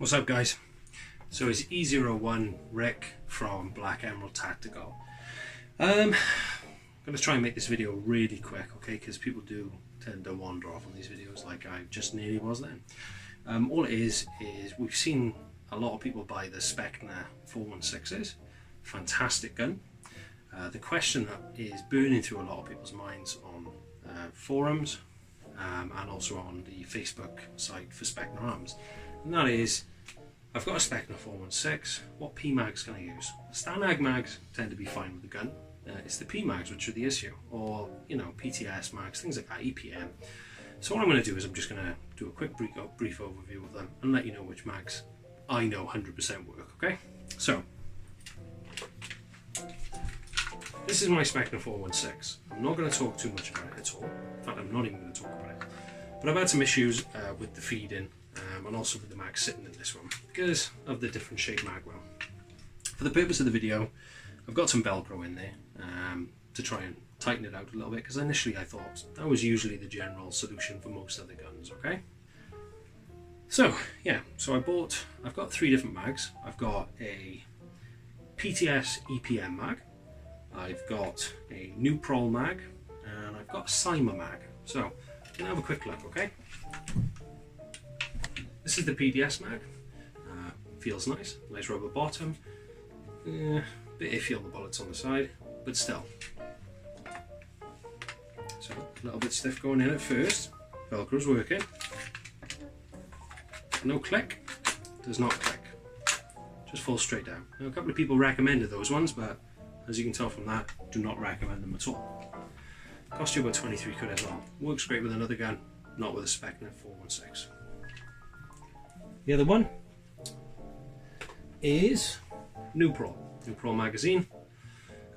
What's up, guys? So it's E01 Rick from Black Emerald Tactical. I'm going to try and make this video really quick, okay, because people do tend to wander off on these videos like I just nearly was then. All it is we've seen a lot of people buy the SPECNA 416s. Fantastic gun. The question that is burning through a lot of people's minds on forums and also on the Facebook site for SPECNA Arms, and that is, I've got a SPECNA 416, what PMAGs can I use? STANAG mags tend to be fine with the gun, it's the PMAGs which are the issue, or you know, PTS mags, things like that, EPM. So what I'm going to do is I'm just going to do a quick brief overview of them and let you know which mags I know 100% work, okay? So, this is my SPECNA 416. I'm not going to talk too much about it at all. In fact, I'm not even going to talk about it. But I've had some issues with the feeding and also with the mag sitting in this one because of the different shape mag well. For the purpose of the video, I've got some Velcro in there to try and tighten it out a little bit, because initially I thought that was usually the general solution for most other guns, okay? So, yeah, so I've got three different mags. I've got a PTS EPM mag, I've got a Nuprol mag, and I've got a CYMA mag. So, we're gonna have a quick look, okay? This is the PTS mag. Feels nice rubber bottom. Bit iffy on the bullets on the side, but still. So a little bit stiff going in at first. Velcro's working. No click. Does not click. Just falls straight down. Now, a couple of people recommended those ones, but as you can tell from that, do not recommend them at all. Cost you about 23 quid as well. Works great with another gun, not with a SPECNA 416. The other one is Nuprol Magazine.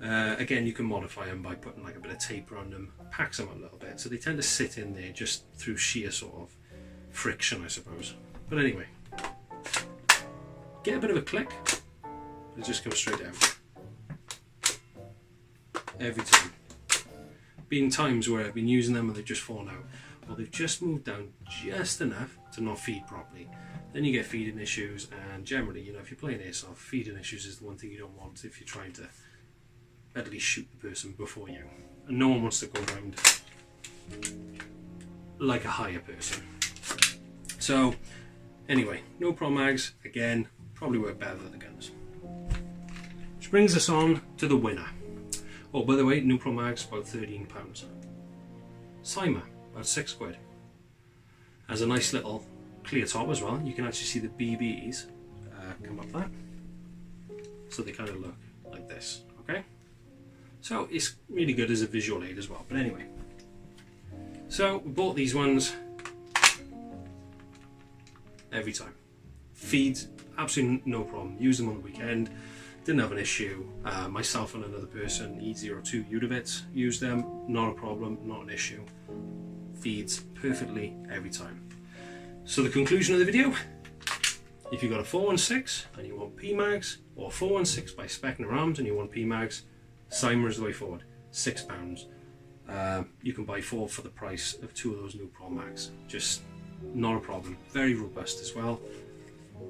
Again, you can modify them by putting like a bit of tape around them, packs them a little bit, so they tend to sit in there just through sheer sort of friction, I suppose. But anyway, get a bit of a click, it just comes straight down. Every time. Been times where I've been using them and they've just fallen out, or they've just moved down just enough to not feed properly. Then you get feeding issues, and generally, you know, if you're playing Airsoft, feeding issues is the one thing you don't want if you're trying to at least shoot the person before you. And no one wants to go around like a higher person. So, anyway, no pro mags, again, probably work better than the guns. Which brings us on to the winner. Oh, by the way, Nuprol mags, about £13. CYMA, about 6 quid. Has a nice little clear top as well. You can actually see the BBs come up there. So they kind of look like this, okay? So it's really good as a visual aid as well. But anyway, so we bought these ones every time. Feeds, absolutely no problem. Used them on the weekend, didn't have an issue. Myself and another person, E02 Udovitz, used them, not a problem, not an issue. Feeds perfectly every time. So the conclusion of the video, if you've got a 416 and you want PMAGs, or 416 by SPECNA Arms and you want PMAGs, CYMA is the way forward, £6. You can buy 4 for the price of 2 of those Nuprol mags. Just not a problem. Very robust as well.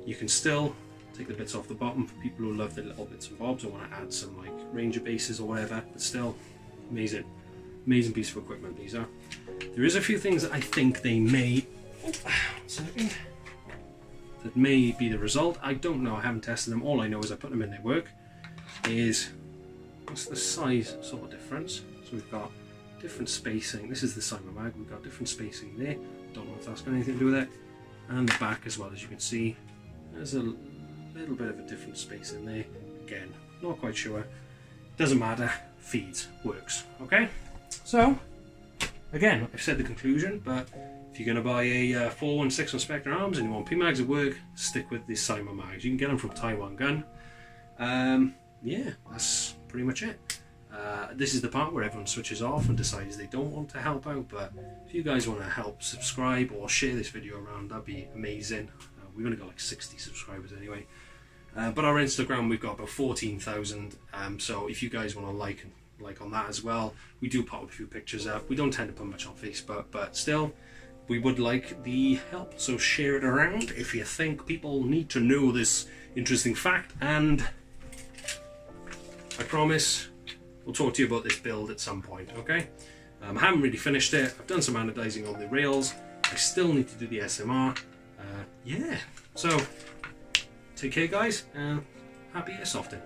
You can still take the bits off the bottom for people who love the little bits and bobs or want to add some like Ranger bases or whatever, but still amazing piece of equipment these are. There is a few things that I think they may, that may be the result. I don't know, I haven't tested them. All I know is I put them in, they work. Is what's the size sort of difference? So we've got different spacing. This is the CYMA mag. We've got different spacing there. Don't know if that's got anything to do with it. And the back as well, as you can see, there's a little bit of a different space in there. Again, not quite sure. Doesn't matter. Feeds, works. Okay. So again, I've said the conclusion, but if you're going to buy a 416 on SPECNA Arms and you want PMAGs at work, stick with the CYMA mags. You can get them from Taiwan Gun. Yeah, that's pretty much it. This is the part where everyone switches off and decides they don't want to help out, but if you guys want to help, subscribe or share this video around, that'd be amazing. We've only got like 60 subscribers anyway. But our Instagram, we've got about 14,000, so if you guys want to like on that as well, we do pop a few pictures up. We don't tend to put much on Facebook, but still, we would like the help, so share it around if you think people need to know this interesting fact, and I promise we'll talk to you about this build at some point, okay? I haven't really finished it. I've done some anodizing on the rails. I still need to do the SMR. Yeah, so take care guys, and happy airsofting.